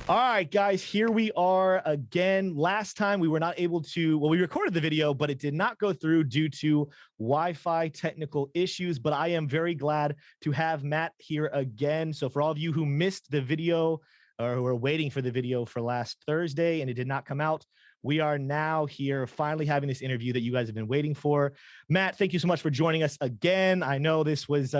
All right, guys, here we are again. Last time we were not able to, well, we recorded the video, but it did not go through due to Wi-Fi technical issues. But I am very glad to have Matt here again. So for all of you who missed the video or who are waiting for the video for last Thursday and it did not come out, we are now here finally having this interview that you guys have been waiting for. Matt, thank you so much for joining us again. I know this was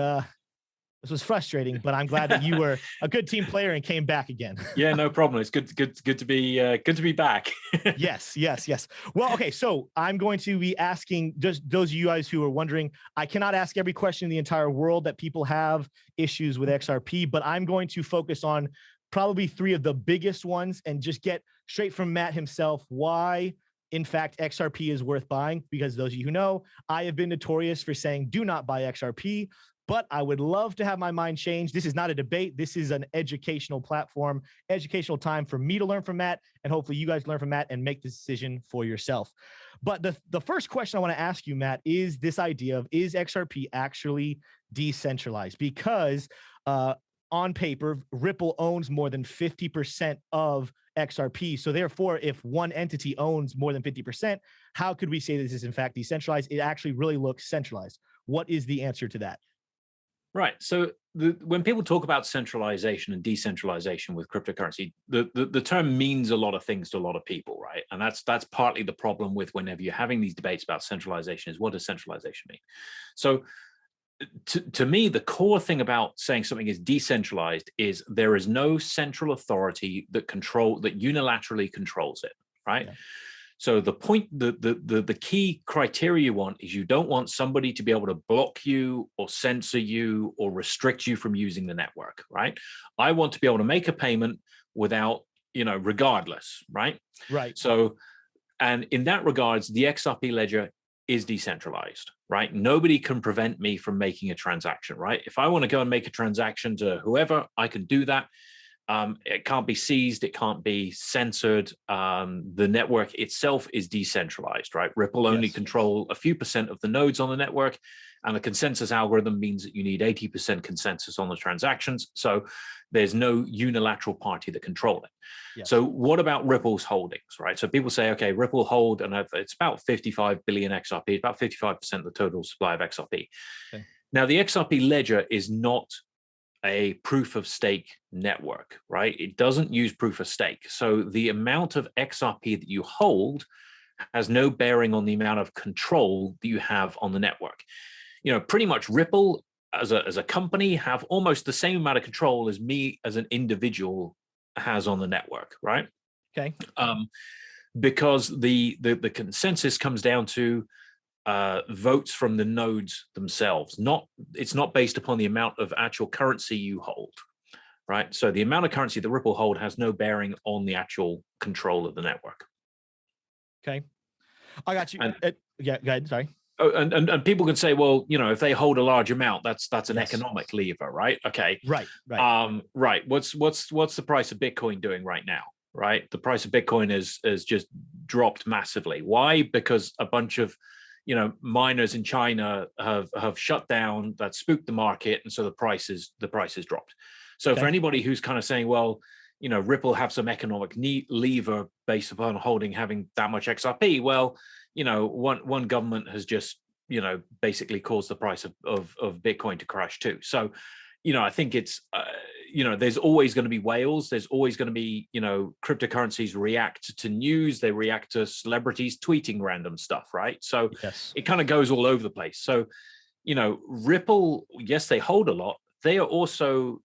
frustrating, but I'm glad that you were a good team player and came back again. Yeah, no problem. It's good to be back. Yes. Well, okay, so I'm going to be asking just those of you guys who are wondering. I cannot ask every question in the entire world that people have issues with XRP, but I'm going to focus on probably three of the biggest ones and just get straight from Matt himself why, in fact, XRP is worth buying. Because those of you who know, I have been notorious for saying do not buy XRP. But I would love to have my mind changed. This is not a debate. This is an educational platform, educational time for me to learn from Matt, and hopefully you guys learn from Matt and make the decision for yourself. But the first question I want to ask you, Matt, is this idea of, is XRP actually decentralized? Because on paper, Ripple owns more than 50% of XRP. So therefore, if one entity owns more than 50%, how could we say this is in fact decentralized? It actually really looks centralized. What is the answer to that? Right. So when people talk about centralization and decentralization with cryptocurrency, the term means a lot of things to a lot of people, right? And that's partly the problem with whenever you're having these debates about centralization is, what does centralization mean? So to me, the core thing about saying something is decentralized is there is no central authority that unilaterally controls it, right? Yeah. So the key criteria you want is you don't want somebody to be able to block you or censor you or restrict you from using the network, right? I want to be able to make a payment without, regardless, right? Right. So, and in that regards, the XRP ledger is decentralized, right? Nobody can prevent me from making a transaction, right? If I want to go and make a transaction to whoever, I can do that. It can't be seized. It can't be censored. The network itself is decentralized, right? Ripple only control a few percent of the nodes on the network, and the consensus algorithm means that you need 80% consensus on the transactions. So there's no unilateral party that control it. Yes. So what about Ripple's holdings, right? So people say, okay, Ripple hold, and it's about 55 billion XRP, about 55% of the total supply of XRP. Okay. Now, the XRP ledger is not a proof of stake network, right? It doesn't use proof of stake. So the amount of XRP that you hold has no bearing on the amount of control that you have on the network. Pretty much Ripple as a company have almost the same amount of control as me as an individual has on the network, right? Okay. Because the consensus comes down to votes from the nodes themselves. It's not based upon the amount of actual currency you hold, right? So the amount of currency that Ripple hold has no bearing on the actual control of the network. Okay, I got you. Yeah, go ahead. Sorry. Oh, and people can say, well, if they hold a large amount, that's an economic lever, right? Okay. Right. Right. What's the price of Bitcoin doing right now? Right. The price of Bitcoin is just dropped massively. Why? Because a bunch of miners in China have shut down. That spooked the market, and so the prices dropped. So for anybody who's kind of saying, well, Ripple have some economic lever based upon having that much XRP, well, one government has just basically caused the price of Bitcoin to crash too. So I think it's there's always going to be whales. There's always going to be cryptocurrencies react to news. They react to celebrities tweeting random stuff, right? So it kind of goes all over the place. So Ripple, yes, they hold a lot. They are also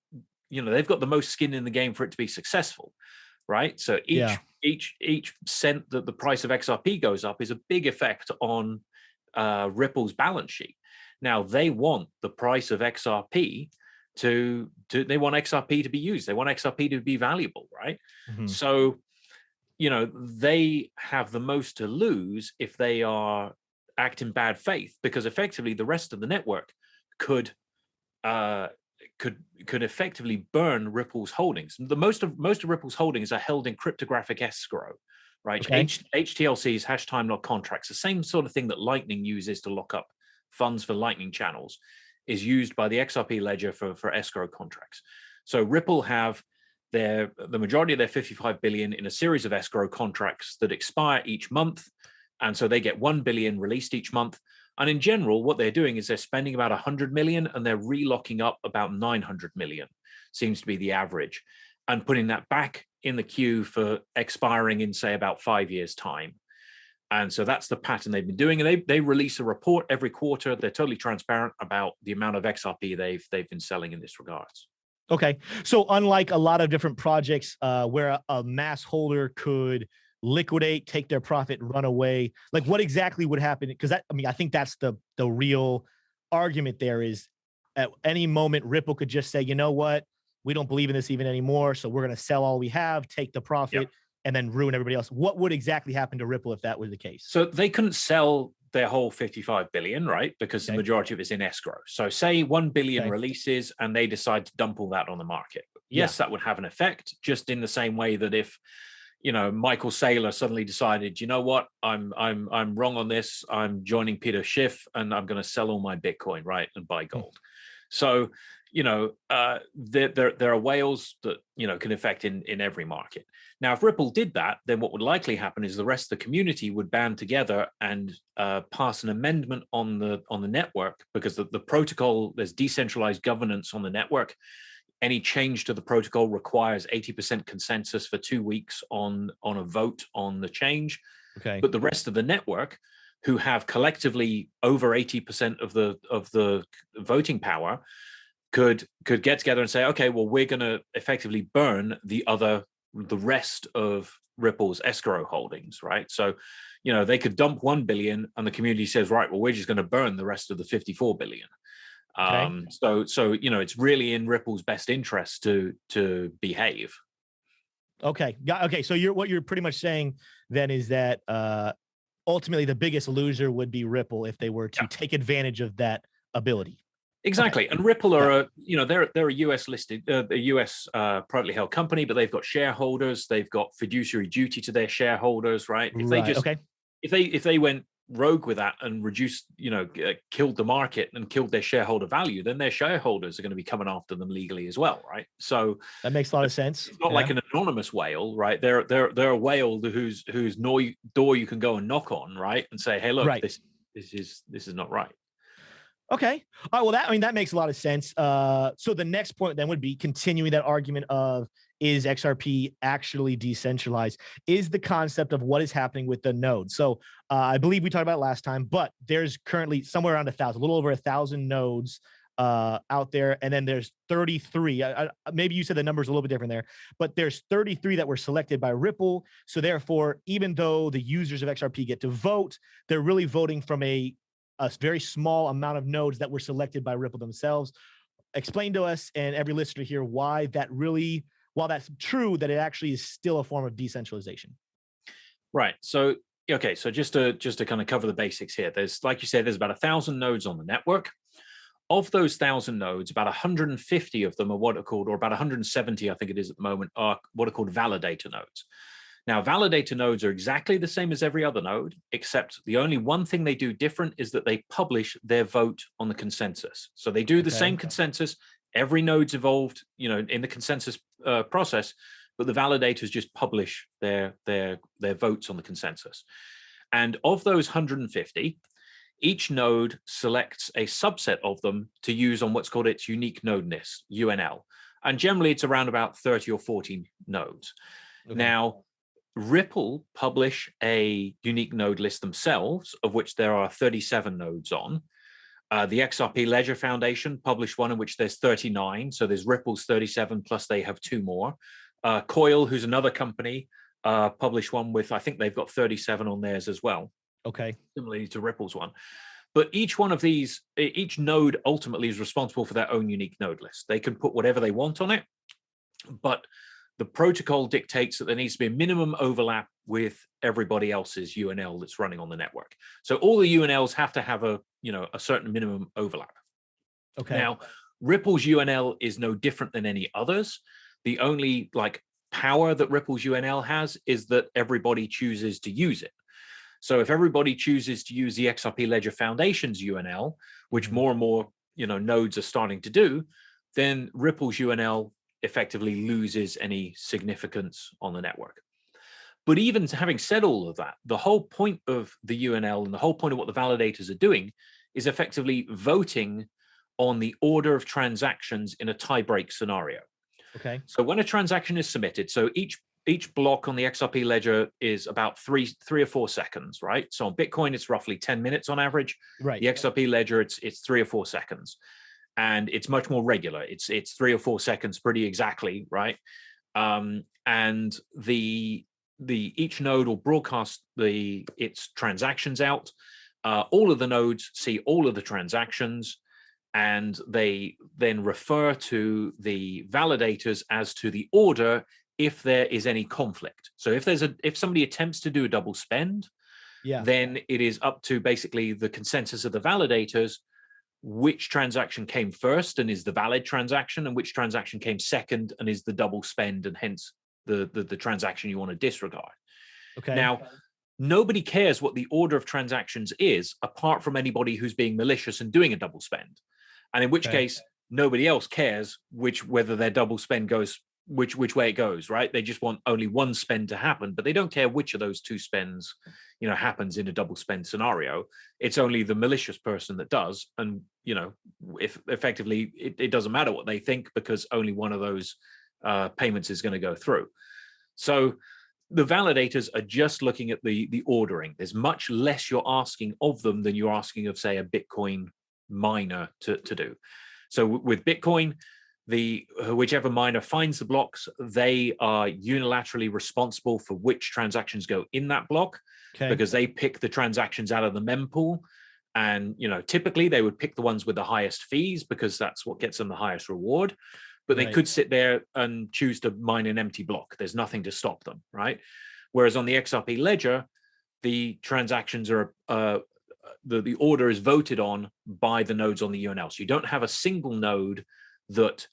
they've got the most skin in the game for it to be successful, right? So each cent that the price of XRP goes up is a big effect on Ripple's balance sheet. Now they want the price of XRP they want XRP to be used. They want XRP to be valuable, right? Mm-hmm. So, they have the most to lose if they are act in bad faith, because effectively the rest of the network could effectively burn Ripple's holdings. Most of Ripple's holdings are held in cryptographic escrow, right? Okay. HTLCs, hash time lock contracts, the same sort of thing that Lightning uses to lock up funds for Lightning channels, is used by the XRP ledger for escrow contracts. So Ripple have the majority of their 55 billion in a series of escrow contracts that expire each month. And so they get 1 billion released each month. And in general, what they're doing is they're spending about 100 million and they're relocking up about 900 million, seems to be the average, and putting that back in the queue for expiring in, say, about 5 years' time. And so that's the pattern they've been doing. And they release a report every quarter. They're totally transparent about the amount of XRP they've been selling in this regards. Okay. So unlike a lot of different projects where a mass holder could liquidate, take their profit, run away, like what exactly would happen? Because I think that's the real argument there is at any moment, Ripple could just say, you know what? We don't believe in this even anymore. So we're going to sell all we have, take the profit. Yep. And then ruin everybody else. What would exactly happen to Ripple if that was the case? So they couldn't sell their whole 55 billion, right? Because the majority of it's in escrow. So say 1 billion releases and they decide to dump all that on the market. Yes, that would have an effect, just in the same way that if, you know, Michael Saylor suddenly decided, you know what, I'm wrong on this. I'm joining Peter Schiff and I'm going to sell all my Bitcoin, right, and buy gold. So, you know, there are whales that, you know, can affect in every market. Now, if Ripple did that, then what would likely happen is the rest of the community would band together and pass an amendment on the network, because the protocol, there's decentralized governance on the network. Any change to the protocol requires 80% consensus for 2 weeks on a vote on the change. Okay. But the rest of the network, who have collectively over 80% of the voting power, could get together and say, okay, well, we're going to effectively burn the rest of Ripple's escrow holdings, right? So, you know, they could dump 1 billion and the community says, right, well, we're just going to burn the rest of the 54 billion. Okay. So, you know, it's really in Ripple's best interest to behave. Okay. Okay. So what you're pretty much saying then is that ultimately the biggest loser would be Ripple if they were to take advantage of that ability. Exactly. Okay. And Ripple are they're a US listed, a US privately held company, but they've got shareholders. They've got fiduciary duty to their shareholders, right? If they just if they went rogue with that and reduced, you know, killed the market and killed their shareholder value, then their shareholders are going to be coming after them legally as well, right? So that makes a lot of sense. It's not like an anonymous whale, right? They're a whale whose door you can go and knock on, right, and say, hey, look, this is not right. Okay. All right. Well, that makes a lot of sense. So the next point then would be continuing that argument of, is XRP actually decentralized? Is the concept of what is happening with the nodes. So I believe we talked about it last time, but there's currently somewhere around 1,000, a little over 1,000 nodes out there. And then there's 33. Maybe you said the number's a little bit different there, but there's 33 that were selected by Ripple. So therefore, even though the users of XRP get to vote, they're really voting from a very small amount of nodes that were selected by Ripple themselves. Explain to us and every listener here why that really, while that's true, that it actually is still a form of decentralization. Right. So, okay. So just to kind of cover the basics here, there's, like you said, there's about 1,000 nodes on the network. Of those 1,000 nodes, about 150 of them are what are called, or about 170, I think it is at the moment, are what are called validator nodes. Now, validator nodes are exactly the same as every other node, except the only one thing they do different is that they publish their vote on the consensus. So they do the same consensus. Every node's evolved, you know, in the consensus process, but the validators just publish their votes on the consensus. And of those 150, each node selects a subset of them to use on what's called its unique node list, UNL. And generally, it's around about 30 or 40 nodes. Okay. Now, Ripple publish a unique node list themselves, of which there are 37 nodes on. The XRP Ledger Foundation published one in which there's 39. So there's Ripple's 37, plus they have 2 more. Coil, who's another company, published one with, I think they've got 37 on theirs as well. Okay. Similarly to Ripple's one. But each one of these, each node ultimately is responsible for their own unique node list. They can put whatever they want on it, but the protocol dictates that there needs to be a minimum overlap with everybody else's UNL that's running on the network. So all the UNLs have to have a certain minimum overlap. Okay. Now, Ripple's UNL is no different than any others. The only power that Ripple's UNL has is that everybody chooses to use it. So if everybody chooses to use the XRP Ledger Foundation's UNL, which more and more nodes are starting to do, then Ripple's UNL effectively loses any significance on the network. But even having said all of that, the whole point of the UNL and the whole point of what the validators are doing is effectively voting on the order of transactions in a tie-break scenario. Okay. So when a transaction is submitted, so each block on the XRP ledger is about three or 4 seconds, right? So on Bitcoin, it's roughly 10 minutes on average. Right. The XRP ledger, it's 3 or 4 seconds, and it's much more regular. It's 3 or 4 seconds pretty exactly, right? And each node will broadcast its transactions out. All of the nodes see all of the transactions, and they then refer to the validators as to the order if there is any conflict. So if somebody attempts to do a double spend, then it is up to basically the consensus of the validators which transaction came first and is the valid transaction, and which transaction came second and is the double spend and hence the transaction you want to disregard. Okay. Now, nobody cares what the order of transactions is apart from anybody who's being malicious and doing a double spend. And in which case, nobody else cares whether their double spend goes, which way it goes, right? They just want only one spend to happen, but they don't care which of those 2 spends, happens in a double spend scenario. It's only the malicious person that does. And, if effectively it doesn't matter what they think because only one of those payments is going to go through. So the validators are just looking at the ordering. There's much less you're asking of them than you're asking of, say, a Bitcoin miner to do. So with Bitcoin, whichever miner finds the blocks, they are unilaterally responsible for which transactions go in that block, because they pick the transactions out of the mempool. And typically they would pick the ones with the highest fees because that's what gets them the highest reward. But they could sit there and choose to mine an empty block. There's nothing to stop them, right? Whereas on the XRP ledger, the transactions are the order is voted on by the nodes on the UNL. So you don't have a single node that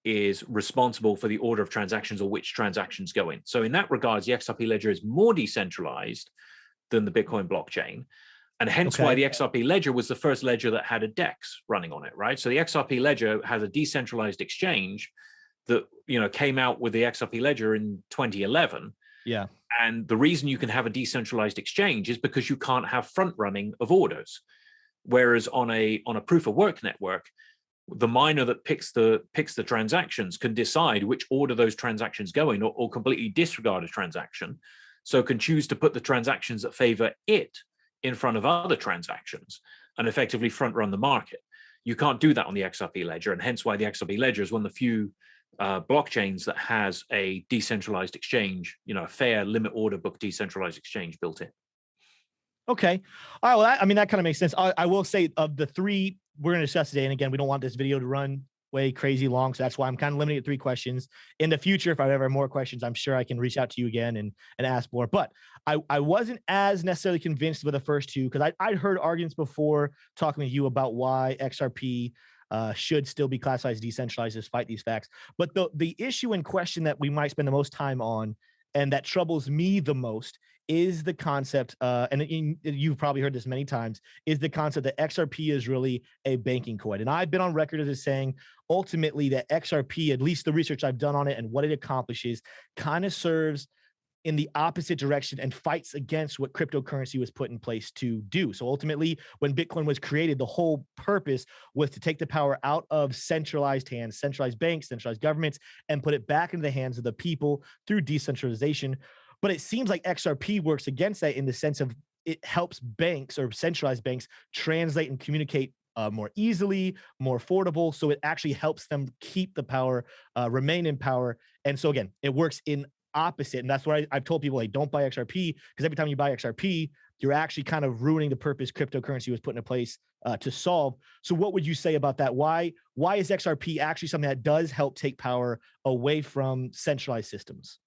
is responsible for the order of transactions or which transactions go in. So in that regards, the XRP ledger is more decentralized than the Bitcoin blockchain. And hence why the XRP ledger was the first ledger that had a DEX running on it, right? So the XRP ledger has a decentralized exchange that, came out with the XRP ledger in 2011. Yeah. And the reason you can have a decentralized exchange is because you can't have front running of orders. Whereas on a proof of work network, the miner that picks the transactions can decide which order those transactions go in, or completely disregard a transaction. So can choose to put the transactions that favor it in front of other transactions and effectively front run the market. You can't do that on the XRP ledger, and hence why the XRP ledger is one of the few blockchains that has a decentralized exchange, a fair limit order book decentralized exchange built in. Okay. All right. Well, that kind of makes sense. I will say, of the 3 we're going to discuss today, and again, we don't want this video to run way crazy long, so that's why I'm kind of limiting it to 3 questions. In the future, if I ever have more questions, I'm sure I can reach out to you again and ask more. But I wasn't as necessarily convinced with the first 2, because I'd heard arguments before talking to you about why XRP should still be classified as decentralized despite these facts. But the issue in question that we might spend the most time on, and that troubles me the most, is the concept, and you've probably heard this many times, is the concept that XRP is really a banking coin. And I've been on record as saying, ultimately, that XRP, at least the research I've done on it and what it accomplishes, kind of serves in the opposite direction and fights against what cryptocurrency was put in place to do. So ultimately, when Bitcoin was created, the whole purpose was to take the power out of centralized hands, centralized banks, centralized governments, and put it back into the hands of the people through decentralization. But it seems like XRP works against that in the sense of it helps banks, or centralized banks, translate and communicate more easily, more affordable. So it actually helps them keep the power, remain in power. And so again, it works in opposite. And that's why I've told people, like, don't buy XRP, because every time you buy XRP, you're actually kind of ruining the purpose cryptocurrency was put into place to solve. So what would you say about that? Why is XRP actually something that does help take power away from centralized systems?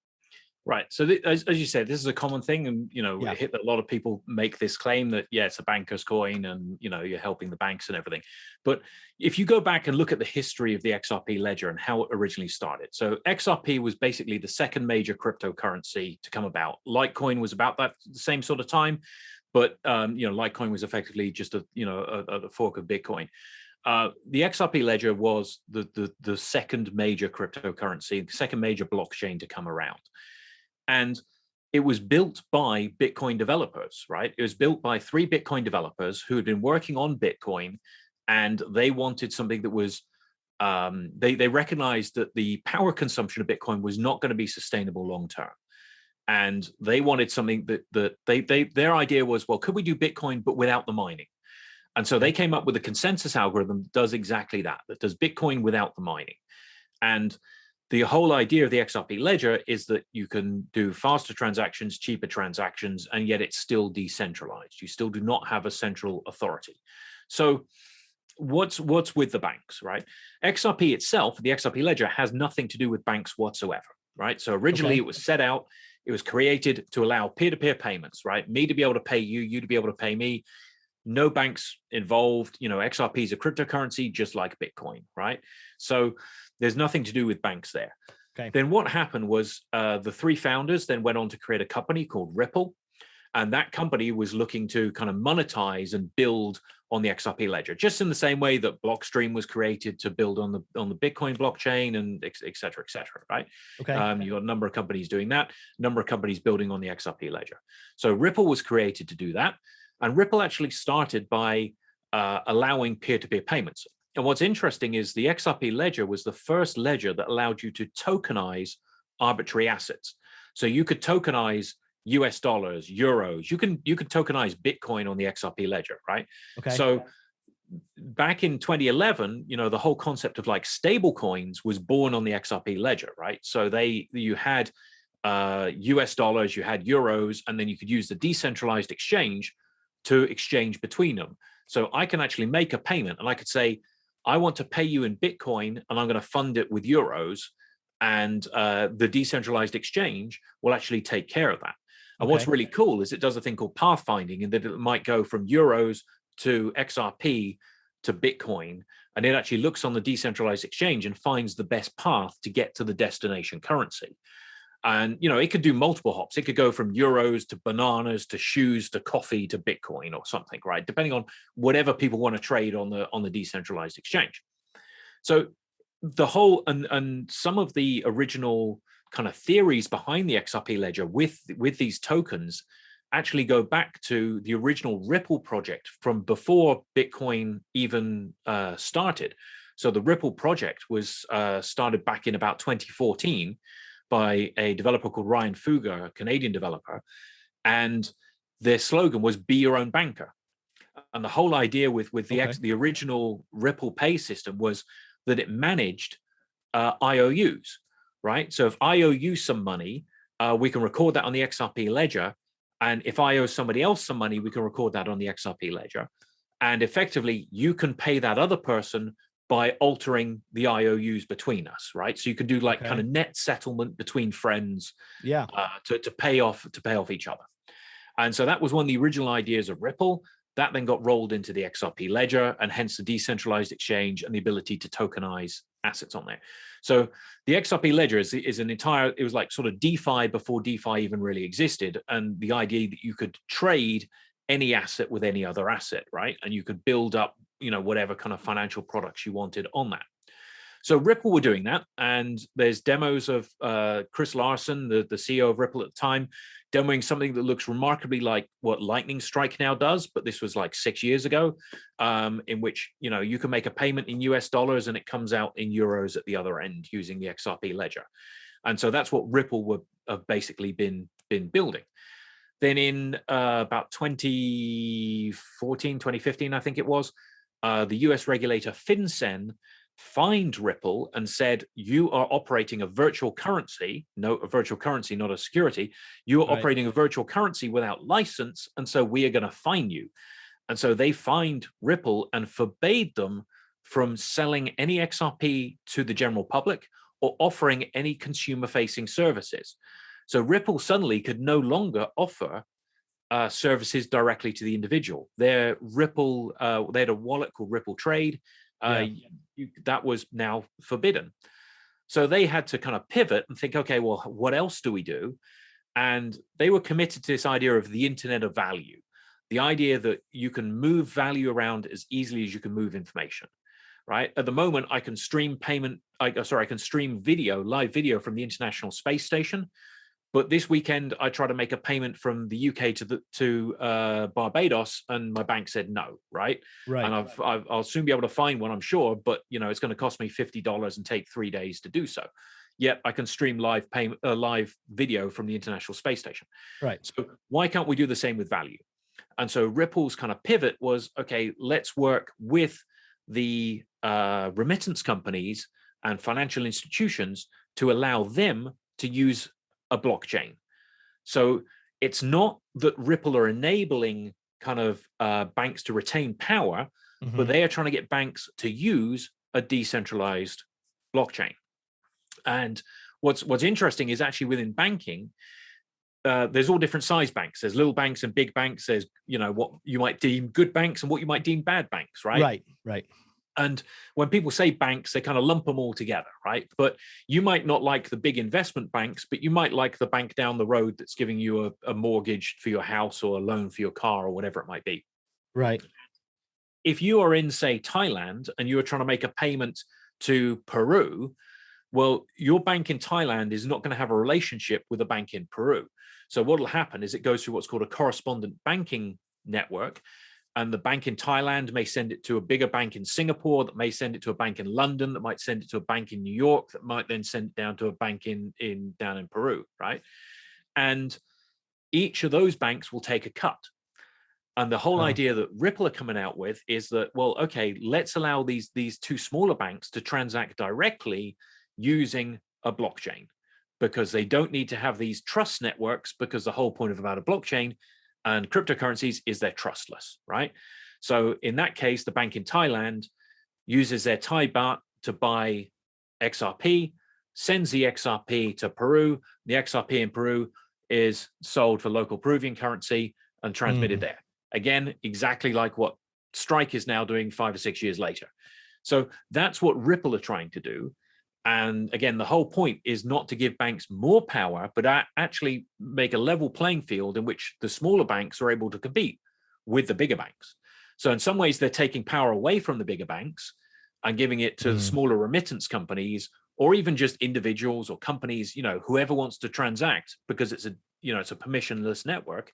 Right. So as you said, this is a common thing. And, a lot of people make this claim that, it's a banker's coin and, you're helping the banks and everything. But if you go back and look at the history of the XRP ledger and how it originally started. So XRP was basically the second major cryptocurrency to come about. Litecoin was about that the same sort of time. But, Litecoin was effectively just a fork of Bitcoin. The XRP ledger was the second major cryptocurrency, the second major blockchain to come around. And it was built by Bitcoin developers, right? It was built by 3 Bitcoin developers who had been working on Bitcoin, and they wanted something that was, they recognized that the power consumption of Bitcoin was not going to be sustainable long term. And they wanted something that their idea was, well, could we do Bitcoin but without the mining? And so they came up with a consensus algorithm that does exactly that, that does Bitcoin without the mining. And the whole idea of the XRP ledger is that you can do faster transactions, cheaper transactions, and yet it's still decentralized. You still do not have a central authority. So what's with the banks, right? XRP itself, the XRP ledger, has nothing to do with banks whatsoever, right? So originally it was set out, it was created to allow peer-to-peer payments, right? Me to be able to pay you, you to be able to pay me. No banks involved. XRP is a cryptocurrency just like Bitcoin, right? So there's nothing to do with banks there. Okay. Then what happened was the 3 founders then went on to create a company called Ripple. And that company was looking to kind of monetize and build on the XRP ledger, just in the same way that Blockstream was created to build on the Bitcoin blockchain, and et cetera, right? Okay. You got a number of companies doing that, a number of companies building on the XRP ledger. So Ripple was created to do that. And Ripple actually started by allowing peer-to-peer payments. And what's interesting is the XRP ledger was the first ledger that allowed you to tokenize arbitrary assets. So you could tokenize US dollars, euros. You can tokenize Bitcoin on the XRP ledger, right? Okay. So back in 2011, the whole concept of like stable coins was born on the XRP ledger, right? So you had US dollars, you had euros, and then you could use the decentralized exchange to exchange between them. So I can actually make a payment, and I could say, I want to pay you in Bitcoin, and I'm going to fund it with euros, and the decentralized exchange will actually take care of that. And what's really cool is it does a thing called pathfinding, in that it might go from euros to XRP to Bitcoin, and it actually looks on the decentralized exchange and finds the best path to get to the destination currency. And it could do multiple hops. It could go from euros to bananas to shoes to coffee to Bitcoin or something, right? Depending on whatever people want to trade on the decentralized exchange. So the whole and some of the original kind of theories behind the XRP ledger with these tokens actually go back to the original Ripple project from before Bitcoin even started. So the Ripple project was started back in about 2014 by a developer called Ryan Fugger, a Canadian developer. And their slogan was "Be your own banker." And the whole idea with the original Ripple Pay system was that it managed IOUs, right? So if I owe you some money, we can record that on the XRP ledger. And if I owe somebody else some money, we can record that on the XRP ledger. And effectively, you can pay that other person by altering the IOUs between us, right? So you can do like kind of net settlement between friends, to pay off each other. And so that was one of the original ideas of Ripple. That then got rolled into the XRP ledger, and hence the decentralized exchange and the ability to tokenize assets on there. So the XRP ledger is an entire, it was like sort of DeFi before DeFi even really existed. And the idea that you could trade any asset with any other asset, right? And you could build up whatever kind of financial products you wanted on that. So Ripple were doing that, and there's demos of Chris Larsen, the CEO of Ripple at the time, demoing something that looks remarkably like what Lightning Strike now does, but this was like 6 years ago, in which you can make a payment in US dollars and it comes out in euros at the other end using the XRP ledger. And so that's what Ripple have basically been building. Then in about 2014, 2015, I think it was, the US regulator FinCEN fined Ripple and said, you are operating a virtual currency, not a security. You are operating a virtual currency without license, and so we are going to fine you. And so they fined Ripple and forbade them from selling any XRP to the general public or offering any consumer-facing services. So Ripple suddenly could no longer offer services directly to the individual. Their Ripple, they had a wallet called Ripple Trade. That was now forbidden. So they had to kind of pivot and think, okay, well, what else do we do? And they were committed to this idea of the Internet of Value, the idea that you can move value around as easily as you can move information. right? At the moment, I can stream I can stream video, live video from the International Space Station. But this weekend, I tried to make a payment from the UK to Barbados, and my bank said no, right? Right. And I'll soon be able to find one, I'm sure, but it's going to cost me $50 and take 3 days to do so. Yet I can stream live video from the International Space Station. Right. So why can't we do the same with value? And so Ripple's kind of pivot was, okay, let's work with the remittance companies and financial institutions to allow them to use a blockchain. So it's not that Ripple are enabling kind of banks to retain power, but they are trying to get banks to use a decentralized blockchain. And what's interesting is actually within banking, there's all different size banks. There's little banks and big banks. There's what you might deem good banks and what you might deem bad banks, right? Right. And when people say banks, they kind of lump them all together, right? But you might not like the big investment banks, but you might like the bank down the road that's giving you a mortgage for your house or a loan for your car or whatever it might be. Right. If you are in, say, Thailand and you are trying to make a payment to Peru, well, your bank in Thailand is not going to have a relationship with a bank in Peru. So what will happen is it goes through what's called a correspondent banking network. And the bank in Thailand may send it to a bigger bank in Singapore, that may send it to a bank in London, that might send it to a bank in New York, that might then send it down to a bank down in Peru, right? And each of those banks will take a cut. And the whole idea that Ripple are coming out with is that, well, okay, let's allow these two smaller banks to transact directly using a blockchain, because they don't need to have these trust networks, because the whole point about a blockchain and cryptocurrencies is they're trustless, right? So in that case, the bank in Thailand uses their Thai baht to buy XRP, sends the XRP to Peru. The XRP in Peru is sold for local Peruvian currency and transmitted there. Again, exactly like what Strike is now doing 5 or 6 years later. So that's what Ripple are trying to do. And again, the whole point is not to give banks more power, but actually make a level playing field in which the smaller banks are able to compete with the bigger banks. So in some ways, they're taking power away from the bigger banks and giving it to the smaller remittance companies, or even just individuals or companies, whoever wants to transact, because it's a permissionless network.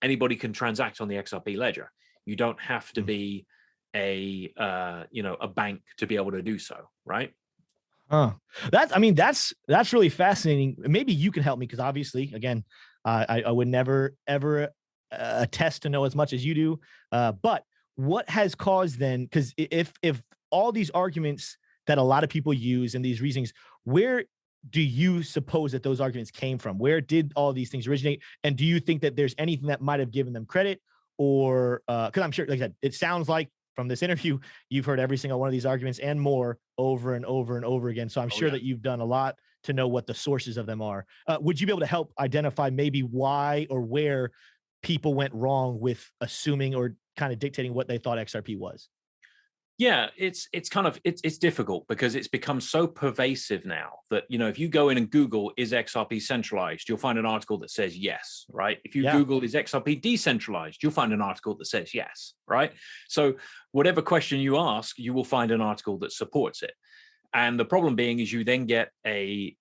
Anybody can transact on the XRP ledger. You don't have to be a bank to be able to do so, right? That's really fascinating. Maybe you can help me, because obviously, again, I would never ever attest to know as much as you do. But what has caused then? Because if all these arguments that a lot of people use and these reasonings, where do you suppose that those arguments came from? Where did all these things originate? And do you think that there's anything that might have given them credit, or because I'm sure, like I said, it sounds like from this interview, you've heard every single one of these arguments and more over and over and over again. So I'm sure that you've done a lot to know what the sources of them are. Would you be able to help identify maybe why or where people went wrong with assuming or kind of dictating what they thought XRP was? Yeah, it's difficult, because it's become so pervasive now that, if you go in and Google, is XRP centralized, you'll find an article that says yes, right? If you Google, is XRP decentralized, you'll find an article that says yes, right? So whatever question you ask, you will find an article that supports it. And the problem being is you then get a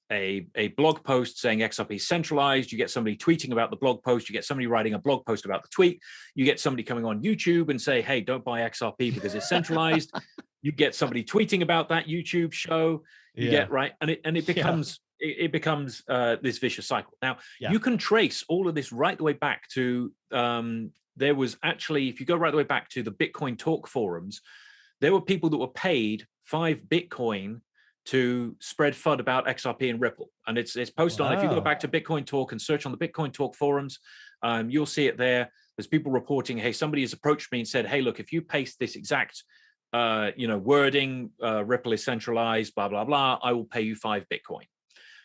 blog post saying XRP is centralized. You get somebody tweeting about the blog post. You get somebody writing a blog post about the tweet. You get somebody coming on YouTube and say, hey, don't buy XRP because it's centralized. You get somebody tweeting about that YouTube show. You get right. And it becomes this vicious cycle. Now, you can trace all of this right the way back to there was actually, if you go right the way back to the Bitcoin Talk forums, there were people that were paid 5 Bitcoin to spread FUD about XRP and Ripple. And it's posted on, if you go back to Bitcoin Talk and search on the Bitcoin Talk forums, you'll see it there. There's people reporting, hey, somebody has approached me and said, hey, look, if you paste this exact, wording, Ripple is centralized, blah, blah, blah, I will pay you 5 Bitcoin,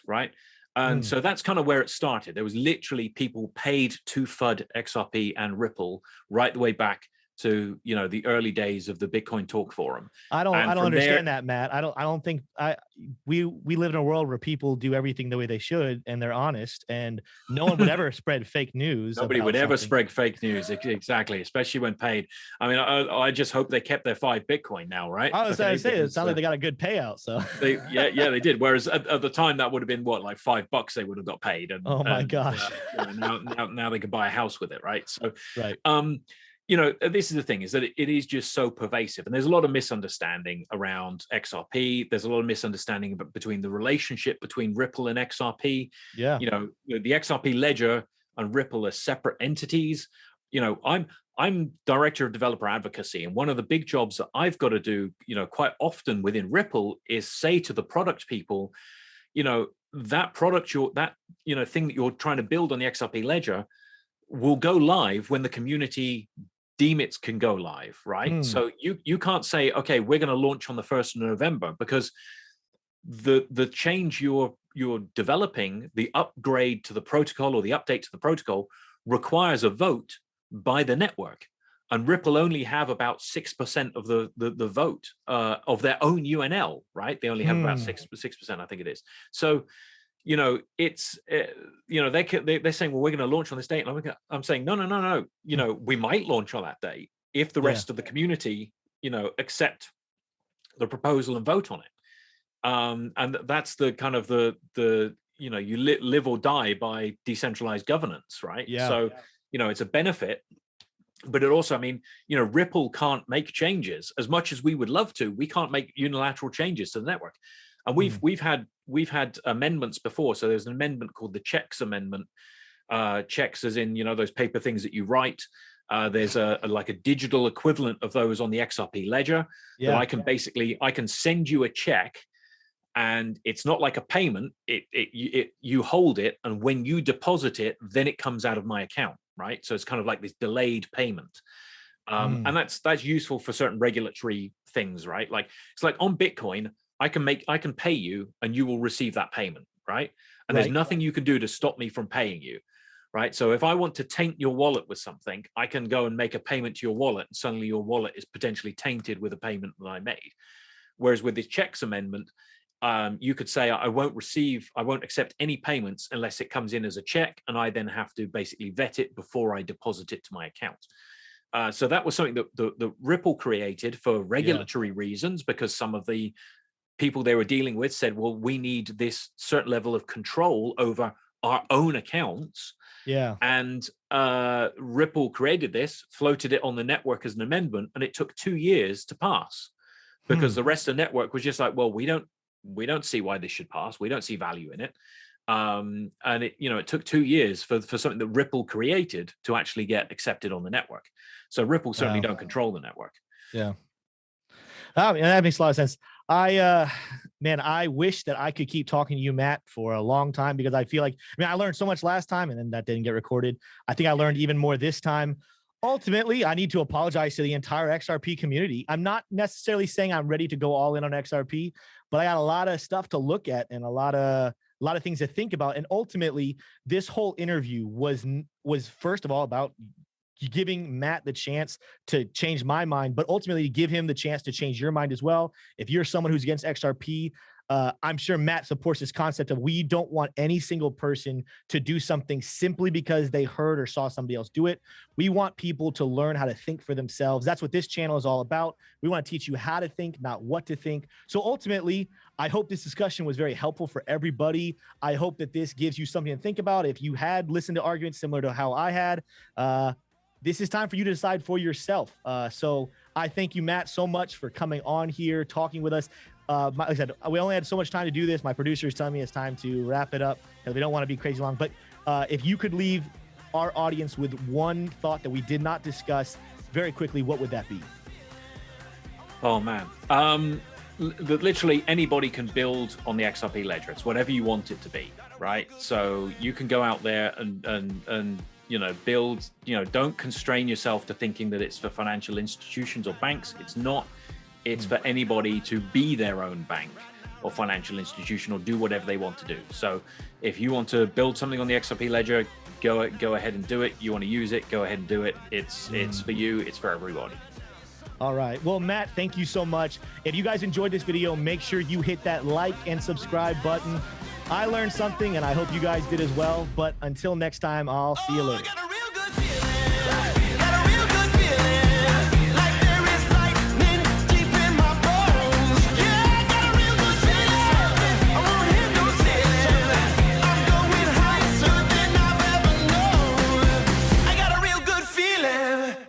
right? And so that's kind of where it started. There was literally people paid to FUD XRP and Ripple right the way back to, you know, the early days of the Bitcoin Talk Forum. I don't understand that, Matt. I don't think we live in a world where people do everything the way they should and they're honest, and no one would ever spread fake news. Nobody would ever spread fake news. Exactly. Especially when paid. I mean, I just hope they kept their 5 Bitcoin now, right? I was going to say, it sounds like they got a good payout. So they did. Whereas at the time that would have been what, like $5 they would have got paid. And oh my gosh. Now they could buy a house with it. Right. So, right. You know, this is the thing, is that it is just so pervasive, and there's a lot of misunderstanding around XRP. There's a lot of misunderstanding between the relationship between Ripple and XRP. Yeah. You know, the XRP ledger and Ripple are separate entities. You know, I'm director of developer advocacy, and one of the big jobs that I've got to do, you know, quite often within Ripple is say to the product people, you know, that product thing that you're trying to build on the XRP ledger will go live when the community deem it can go live, right? So you can't say, okay, we're going to launch on the 1st of November, because the change you're developing, the upgrade to the protocol or the update to the protocol, requires a vote by the network, and Ripple only have about 6% of the vote of their own UNL, right? They only have about 6%, I think it is. So, you know, it's you know, they're saying, well, we're going to launch on this date, and I'm saying no. You know, we might launch on that date if the rest of the community, you know, accept the proposal and vote on it. And that's the kind of the you know, you live or die by decentralized governance, right? Yeah. So, you know, it's a benefit, but it also, I mean, you know, Ripple can't make changes as much as we would love to. We can't make unilateral changes to the network. And we've had amendments before. So there's an amendment called the checks amendment. Checks as in, you know, those paper things that you write. There's like a digital equivalent of those on the XRP ledger. Yeah. That I can send you a check, and it's not like a payment. You hold it, and when you deposit it, then it comes out of my account, right? So it's kind of like this delayed payment. And that's useful for certain regulatory things, right? Like it's like on Bitcoin, I can pay you and you will receive that payment, right? And there's nothing you can do to stop me from paying you, right? So if I want to taint your wallet with something, I can go and make a payment to your wallet, and suddenly your wallet is potentially tainted with a payment that I made. Whereas with this checks amendment, you could say I won't accept any payments unless it comes in as a check, and I then have to basically vet it before I deposit it to my account. So that was something that the Ripple created for regulatory reasons, because some of the people they were dealing with said, well, we need this certain level of control over our own accounts. Yeah. And Ripple created this, floated it on the network as an amendment, and it took 2 years to pass, because the rest of the network was just like, well, we don't see why this should pass. We don't see value in it. And it, you know, it took 2 years for something that Ripple created to actually get accepted on the network. So Ripple certainly don't control the network. Yeah. That makes a lot of sense. I wish that I could keep talking to you, Matt, for a long time, because I feel like, I learned so much last time, and then that didn't get recorded. I think I learned even more this time. Ultimately, I need to apologize to the entire XRP community. I'm not necessarily saying I'm ready to go all in on XRP, but I got a lot of stuff to look at and a lot of things to think about. And ultimately, this whole interview was first of all about giving Matt the chance to change my mind, but ultimately to give him the chance to change your mind as well. If you're someone who's against XRP, I'm sure Matt supports this concept of we don't want any single person to do something simply because they heard or saw somebody else do it. We want people to learn how to think for themselves. That's what this channel is all about. We want to teach you how to think, not what to think. So ultimately, I hope this discussion was very helpful for everybody. I hope that this gives you something to think about. If you had listened to arguments similar to how I had, this is time for you to decide for yourself. So I thank you, Matt, so much for coming on here, talking with us. Like I said, we only had so much time to do this. My producer is telling me it's time to wrap it up because we don't want to be crazy long. But if you could leave our audience with one thought that we did not discuss very quickly, what would that be? Oh, man. Literally anybody can build on the XRP ledger. It's whatever you want it to be, right? So you can go out there and build, don't constrain yourself to thinking that it's for financial institutions or banks. It's not. It's for anybody to be their own bank. or financial institution or do whatever they want to do. So if you want to build something on the XRP ledger, go ahead and do it. You want to use it, go ahead and do it. It's for you, it's for everybody. All right. Well, Matt, thank you so much. If you guys enjoyed this video, make sure you hit that like and subscribe button. I learned something and I hope you guys did as well. But until next time, I'll see you later.